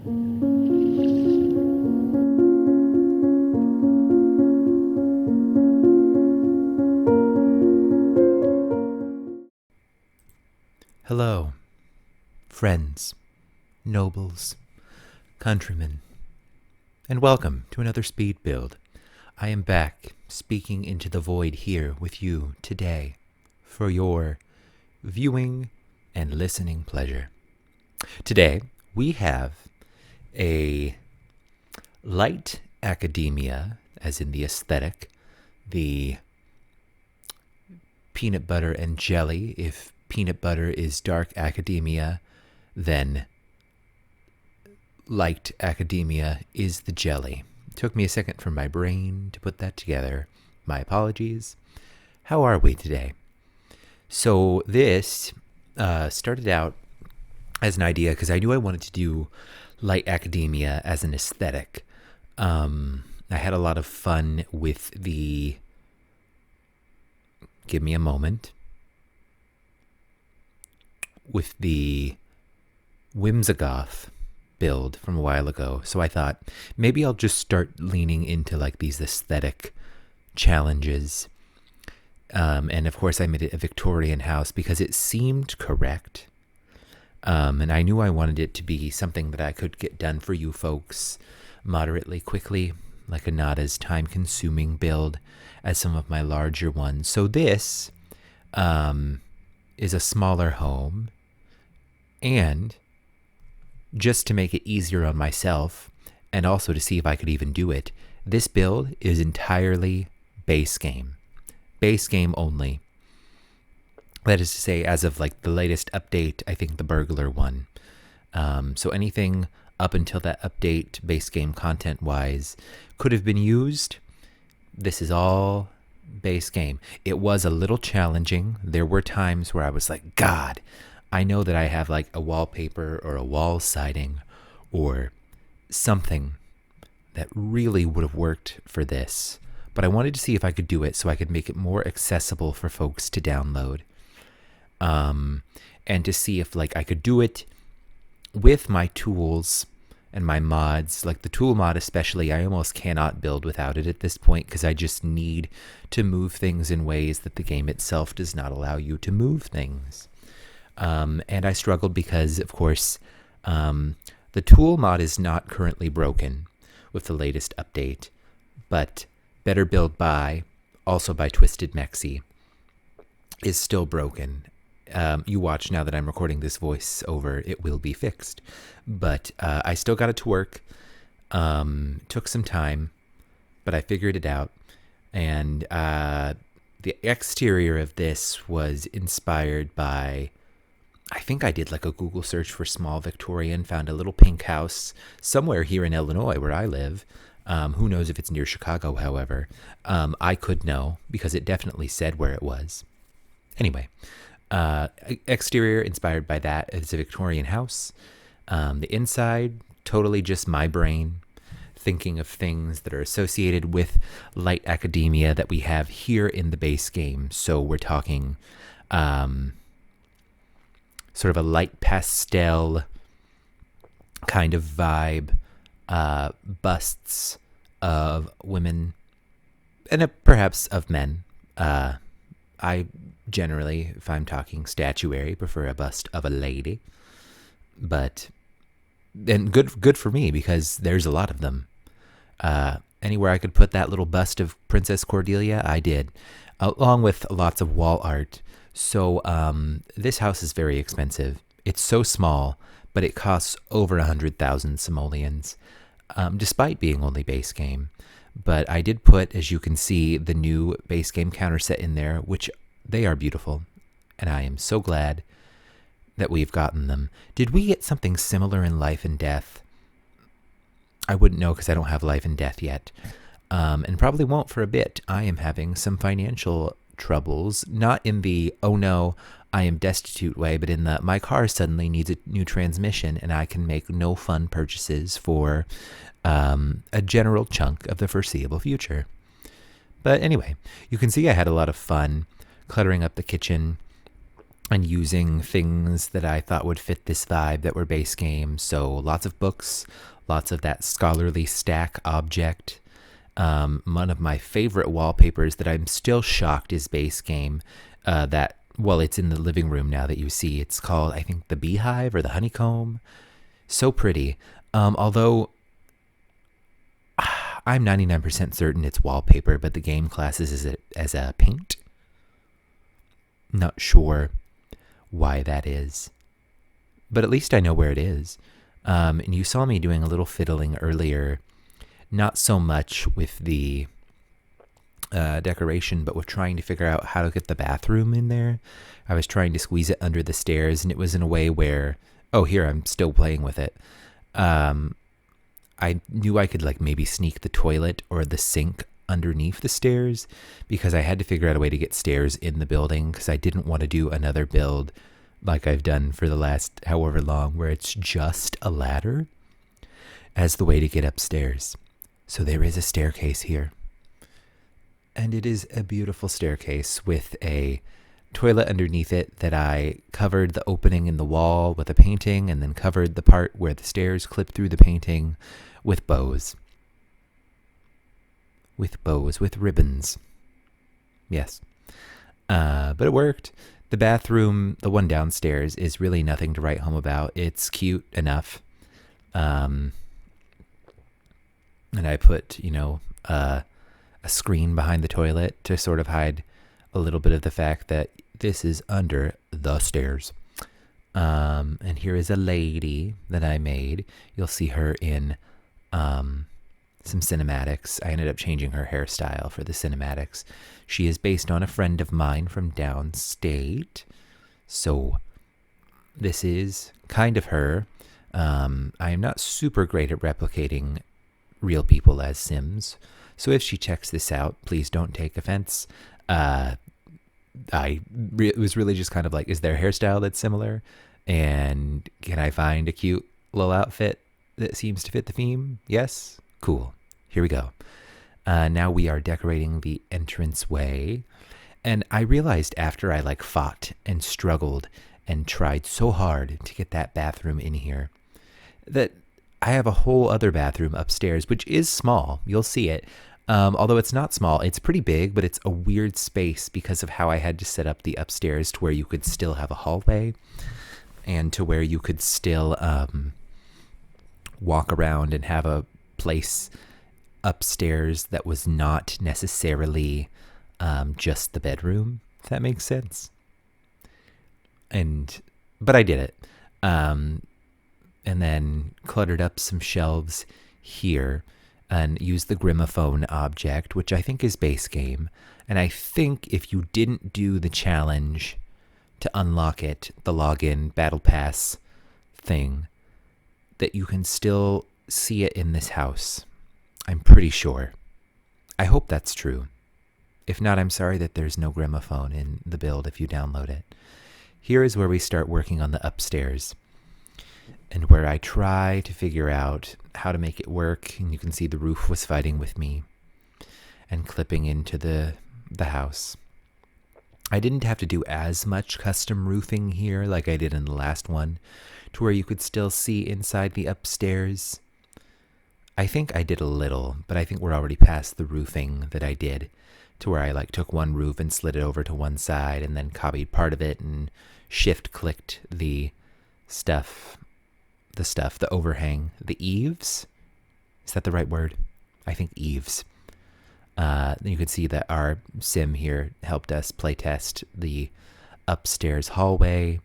Hello, friends, nobles, countrymen, and welcome to another speed build. I am back speaking into the void here with you today for your viewing and listening pleasure. Today we have a light academia, as in the aesthetic, the peanut butter and jelly. If peanut butter is dark academia, then light academia is the jelly. It took me a second for my brain to put that together. My apologies. How are we today? So this started out as an idea because I knew I wanted to do light academia as an aesthetic. I had a lot of fun with the... Give me a moment. With the Whimsigoth build from a while ago. So I thought maybe I'll just start leaning into like these aesthetic challenges. And of course I made it a Victorian house because it seemed correct. And I knew I wanted it to be something that I could get done for you folks moderately quickly, like a not as time consuming build as some of my larger ones. So this is a smaller home, and just to make it easier on myself and also to see if I could even do it, this build is entirely base game only. That is to say, as of like the latest update, I think the burglar one. So anything up until that update, base game content wise, could have been used. This is all base game. It was a little challenging. There were times where I was like, God, I know that I have like a wallpaper or a wall siding or something that really would have worked for this, but I wanted to see if I could do it so I could make it more accessible for folks to download. And to see if like I could do it with my tools and my mods, like the tool mod especially. I almost cannot build without it at this point because I just need to move things in ways that the game itself does not allow you to move things. And I struggled because, of course, the tool mod is not currently broken with the latest update, but Better Build By, also by Twisted Mexi, is still broken. You watch now that I'm recording this voiceover, it will be fixed. But I still got it to work. Took some time, but I figured it out. And the exterior of this was inspired by... I think I did like a Google search for small Victorian, found a little pink house somewhere here in Illinois where I live. Who knows if it's near Chicago, however. I could know because it definitely said where it was. Anyway, exterior inspired by that. It's a Victorian house. The inside, totally just my brain thinking of things that are associated with light academia that we have here in the base game. So we're talking... sort of a light pastel kind of vibe, busts of women and perhaps of men. I generally, if I'm talking statuary, prefer a bust of a lady, but then good for me because there's a lot of them. Anywhere I could put that little bust of Princess Cordelia, I did, along with lots of wall art. So this house is very expensive. It's so small, but it costs over 100,000 simoleons, despite being only base game. But I did put, as you can see, the new base game counter set in there, which they are beautiful, and I am so glad that we've gotten them. Did we get something similar in Life and Death? I wouldn't know because I don't have Life and Death yet, and probably won't for a bit. I am having some financial troubles, not in the oh no I am destitute way, but in the my car suddenly needs a new transmission and I can make no fun purchases for a general chunk of the foreseeable future. But anyway, you can see I had a lot of fun cluttering up the kitchen, and using things that I thought would fit this vibe that were base game. So lots of books, lots of that scholarly stack object. One of my favorite wallpapers that I'm still shocked is base game. It's in the living room now that you see. It's called, I think, the beehive or the honeycomb. So pretty. Although I'm 99% certain it's wallpaper, but the game classes it as a paint. Not sure why that is, but at least I know where it is. And you saw me doing a little fiddling earlier, not so much with the decoration, but with trying to figure out how to get the bathroom in there. I was trying to squeeze it under the stairs, and it was in a way where, I'm still playing with it. I knew I could maybe sneak the toilet or the sink underneath the stairs, because I had to figure out a way to get stairs in the building, because I didn't want to do another build like I've done for the last however long, where it's just a ladder as the way to get upstairs. So there is a staircase here. And it is a beautiful staircase with a toilet underneath it that I covered the opening in the wall with a painting, and then covered the part where the stairs clip through the painting with bows. With ribbons. Yes. But it worked. The bathroom, the one downstairs, is really nothing to write home about. It's cute enough. And I put, a screen behind the toilet to sort of hide a little bit of the fact that this is under the stairs. And here is a lady that I made. You'll see her in some cinematics. I ended up changing her hairstyle for the cinematics. She is based on a friend of mine from downstate. So this is kind of her. I am not super great at replicating real people as Sims. So if she checks this out, please don't take offense. It was really just kind of is there a hairstyle that's similar? And can I find a cute little outfit that seems to fit the theme? Yes? Cool. Here we go. Now we are decorating the entranceway. And I realized after I fought and struggled and tried so hard to get that bathroom in here that I have a whole other bathroom upstairs, which is small. You'll see it. Although it's not small, it's pretty big, but it's a weird space because of how I had to set up the upstairs to where you could still have a hallway and to where you could still walk around and have a place upstairs that was not necessarily just the bedroom, if that makes sense. But I did it. And then cluttered up some shelves here and used the grimophone object, which I think is base game. And I think if you didn't do the challenge to unlock it, the login battle pass thing, that you can still see it in this house. I'm pretty sure. I hope that's true. If not, I'm sorry that there's no grimophone in the build if you download it. Here is where we start working on the upstairs, and where I try to figure out how to make it work. And you can see the roof was fighting with me and clipping into the house. I didn't have to do as much custom roofing here like I did in the last one, to where you could still see inside the upstairs. I think I did a little, but I think we're already past the roofing that I did, to where I took one roof and slid it over to one side and then copied part of it and shift clicked the overhang, the eaves. Is that the right word? I think eaves. You could see that our sim here helped us playtest the upstairs hallway.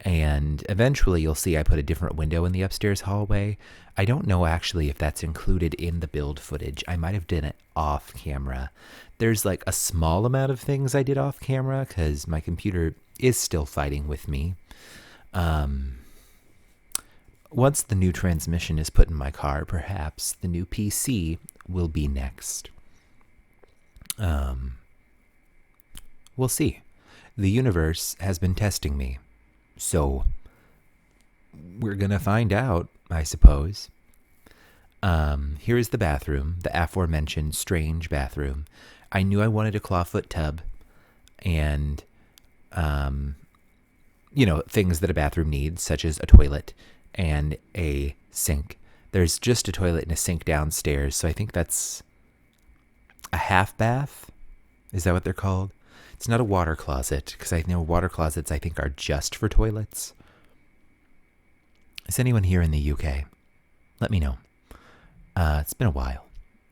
And eventually you'll see I put a different window in the upstairs hallway. I don't know actually if that's included in the build footage. I might have done it off camera. There's a small amount of things I did off camera because my computer is still fighting with me. Once the new transmission is put in my car, perhaps the new PC will be next. We'll see. The universe has been testing me. So we're going to find out, I suppose. Here is the bathroom, the aforementioned strange bathroom. I knew I wanted a clawfoot tub, and things that a bathroom needs, such as a toilet and a sink. There's just a toilet and a sink downstairs, so I think that's a half bath. Is that what they're called? It's not a water closet, because I know water closets I think are just for toilets. Is anyone here in the UK? Let me know. It's been a while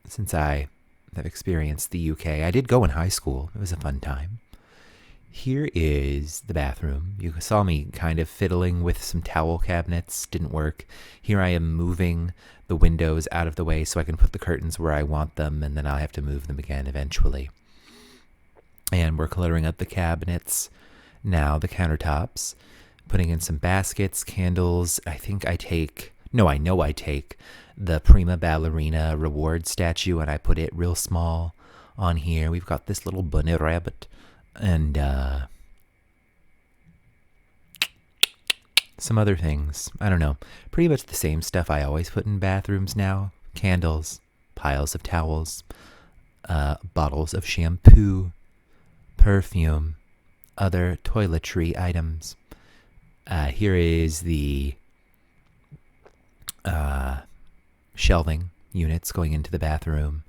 since I have experienced the UK. I did go in high school. It was a fun time. Here is the bathroom. You saw me kind of fiddling with some towel cabinets. Didn't work. Here I am moving the windows out of the way so I can put the curtains where I want them, and then I'll have to move them again eventually. And we're cluttering up the cabinets now, the countertops, putting in some baskets, candles. I know I take the prima ballerina reward statue and I put it real small on here. We've got this little bunny rabbit and some other things. I don't know. Pretty much the same stuff I always put in bathrooms now. Candles, piles of towels, bottles of shampoo, perfume, other toiletry items. Here is the shelving units going into the bathroom.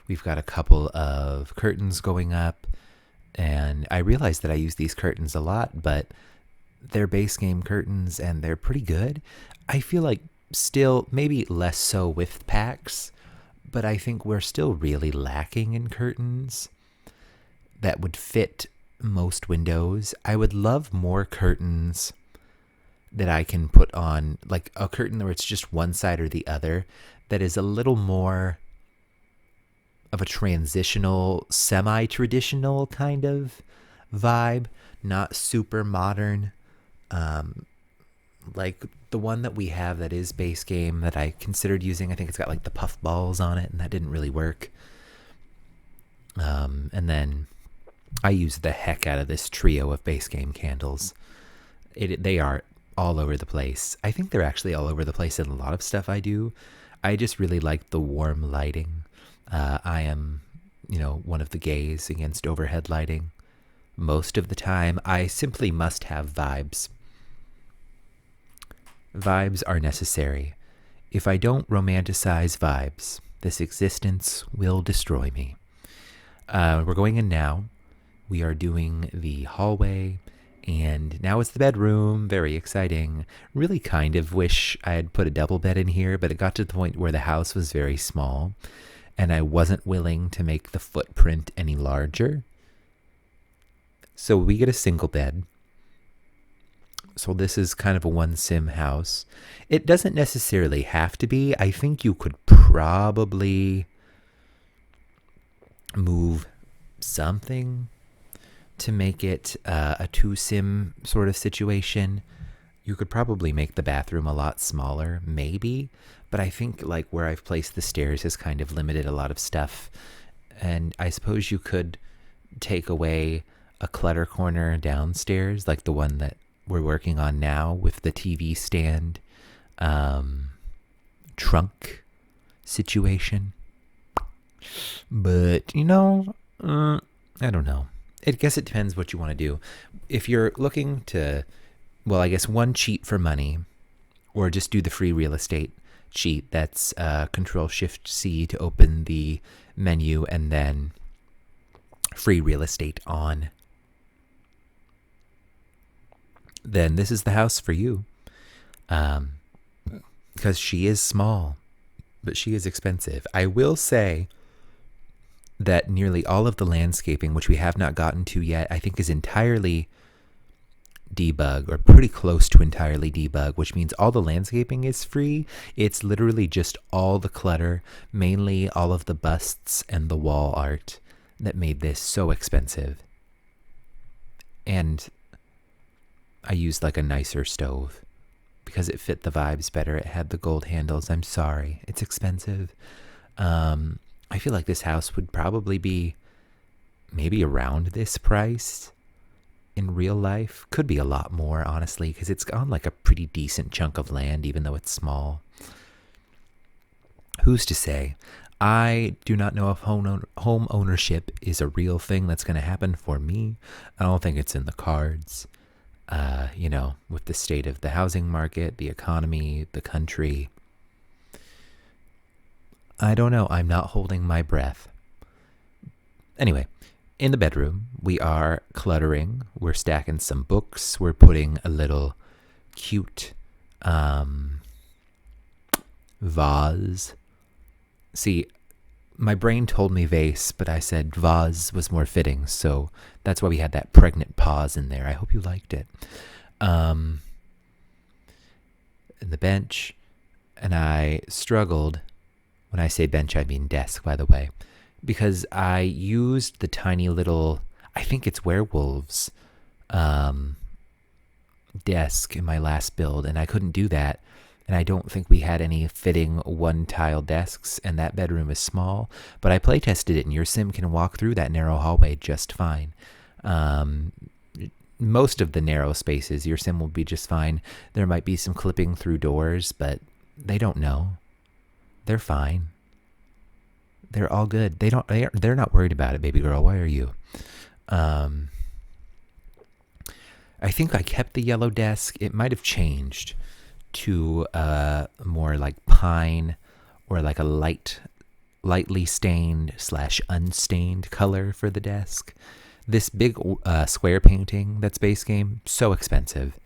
We've got a couple of curtains going up, and I realize that I use these curtains a lot, but they're base game curtains and they're pretty good. I feel like still maybe less so with packs, but I think we're still really lacking in curtains that would fit most windows. I would love more curtains that I can put on, like a curtain where it's just one side or the other, that is a little more of a transitional, semi-traditional kind of vibe, not super modern. Like the one that we have that is base game that I considered using, I think it's got like the puff balls on it, and that didn't really work. And then I used the heck out of this trio of base game candles. They are all over the place. I think they're actually all over the place in a lot of stuff I do. I just really like the warm lighting. I am, one of the gays against overhead lighting. Most of the time, I simply must have vibes. Vibes are necessary. If I don't romanticize vibes, this existence will destroy me. We're going in now. We are doing the hallway, and now it's the bedroom. Very exciting. Really kind of wish I had put a double bed in here, but it got to the point where the house was very small, and I wasn't willing to make the footprint any larger. So we get a single bed. So this is kind of a one sim house. It doesn't necessarily have to be. I think you could probably move something to make it a two sim sort of situation. You could probably make the bathroom a lot smaller, maybe. But I think like where I've placed the stairs has kind of limited a lot of stuff. And I suppose you could take away a clutter corner downstairs, like the one that we're working on now with the TV stand, trunk situation. But, I don't know. I guess it depends what you want to do. If you're looking to, I guess one, cheat for money, or just do the free real estate cheat. That's Control-Shift-C to open the menu, and then free real estate on. Then this is the house for you. Because she is small, but she is expensive. I will say that nearly all of the landscaping, which we have not gotten to yet, I think is entirely debug, or pretty close to entirely debug, which means all the landscaping is free. It's literally just all the clutter, mainly all of the busts and the wall art that made this so expensive. And I used like a nicer stove because it fit the vibes better. It had the gold handles. I'm sorry. It's expensive. I feel like this house would probably be maybe around this price in real life. Could be a lot more, honestly, because it's on like a pretty decent chunk of land, even though it's small. Who's to say? I do not know if home ownership is a real thing that's going to happen for me. I don't think it's in the cards. with the state of the housing market, the economy, the country. I don't know. I'm not holding my breath. Anyway, in the bedroom, we are cluttering. We're stacking some books. We're putting a little cute vase. See, my brain told me vase, but I said vase was more fitting, so that's why we had that pregnant pause in there. I hope you liked it. And the bench, and I struggled. When I say bench, I mean desk, by the way, because I used the tiny little, I think it's werewolves, desk in my last build, and I couldn't do that. And I don't think we had any fitting one-tile desks, and that bedroom is small. But I play-tested it, and your sim can walk through that narrow hallway just fine. Most of the narrow spaces, your sim will be just fine. There might be some clipping through doors, but they don't know. They're fine. They're all good. They're not worried about it, baby girl. Why are you? I think I kept the yellow desk. It might have changed to more like pine or like a lightly stained / unstained color for the desk. This big square painting that's base game, so expensive.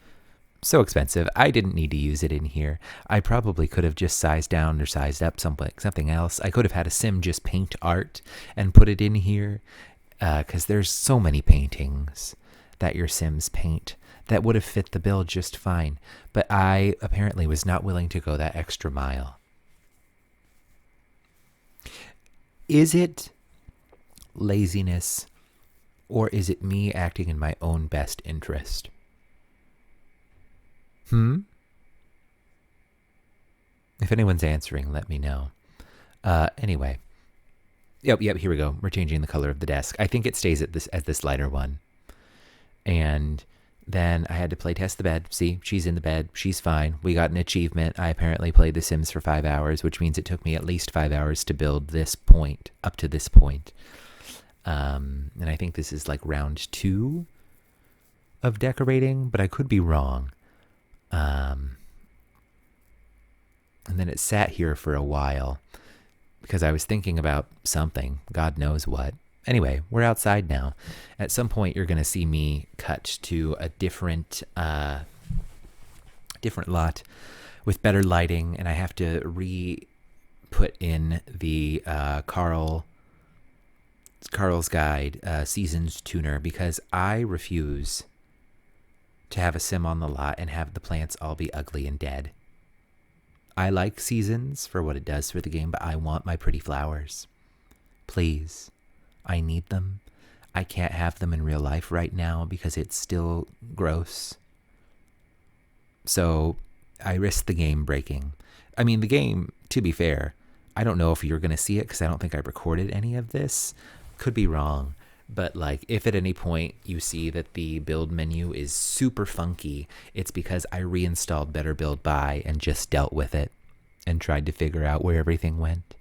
So expensive. I didn't need to use it in here. I probably could have just sized down or sized up something else. I could have had a sim just paint art and put it in here, because there's so many paintings that your sims paint that would have fit the build just fine. But I apparently was not willing to go that extra mile. Is it laziness, or is it me acting in my own best interest? If anyone's answering, let me know. Anyway. Yep, here we go. We're changing the color of the desk. I think it stays at this lighter one. And then I had to play test the bed. See, she's in the bed. She's fine. We got an achievement. I apparently played The Sims for 5 hours, which means it took me at least 5 hours to build this point, up to this point. And I think this is like round 2 of decorating, but I could be wrong. And then it sat here for a while because I was thinking about something, God knows what. Anyway, we're outside now. At some point, you're going to see me cut to a different lot with better lighting, and I have to put in the Carl's Guide Seasons Tuner, because I refuse to have a sim on the lot and have the plants all be ugly and dead. I like Seasons for what it does for the game, but I want my pretty flowers. Please. I need them. I can't have them in real life right now because it's still gross. So I risk the game breaking. I mean, the game, to be fair, I don't know if you're going to see it because I don't think I recorded any of this. Could be wrong. But like, if at any point you see that the build menu is super funky, it's because I reinstalled Better Build By and just dealt with it and tried to figure out where everything went.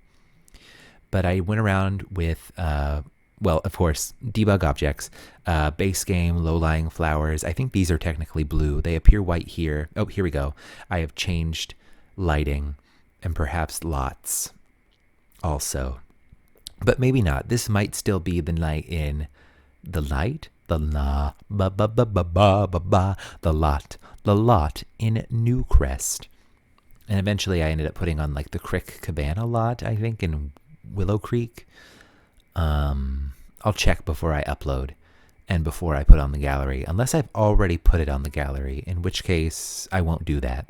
But I went around with, of course, debug objects, base game, low-lying flowers. I think these are technically blue. They appear white here. Oh, here we go. I have changed lighting and perhaps lots also. But maybe not. This might still be the light in the light, the lot in Newcrest. And eventually I ended up putting on like the Crick Cabana lot, I think, in Willow Creek. I'll check before I upload and before I put on the gallery, unless I've already put it on the gallery, in which case I won't do that.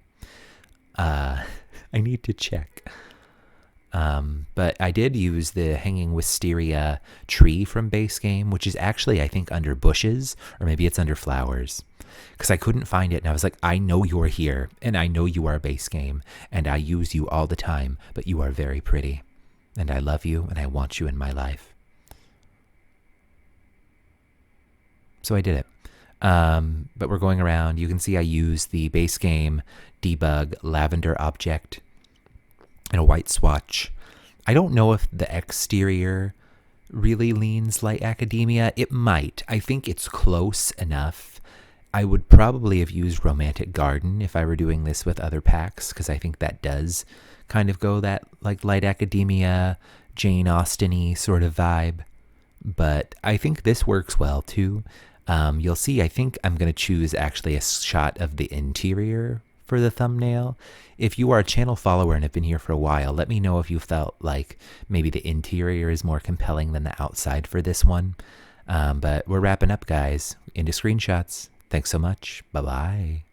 I need to check. But I did use the hanging wisteria tree from base game, which is actually, I think, under bushes, or maybe it's under flowers, because I couldn't find it. And I was like, I know you're here, and I know you are base game, and I use you all the time, but you are very pretty, and I love you, and I want you in my life. So I did it. But we're going around. You can see I use the base game debug lavender object and a white swatch. I don't know if the exterior really leans like academia. It might. I think it's close enough. I would probably have used Romantic Garden if I were doing this with other packs, because I think that does kind of go that like light academia, Jane Austen-y sort of vibe. But I think this works well too. You'll see, I think I'm going to choose actually a shot of the interior for the thumbnail. If you are a channel follower and have been here for a while, let me know if you felt like maybe the interior is more compelling than the outside for this one. But we're wrapping up, guys. Into screenshots. Thanks so much. Bye-bye.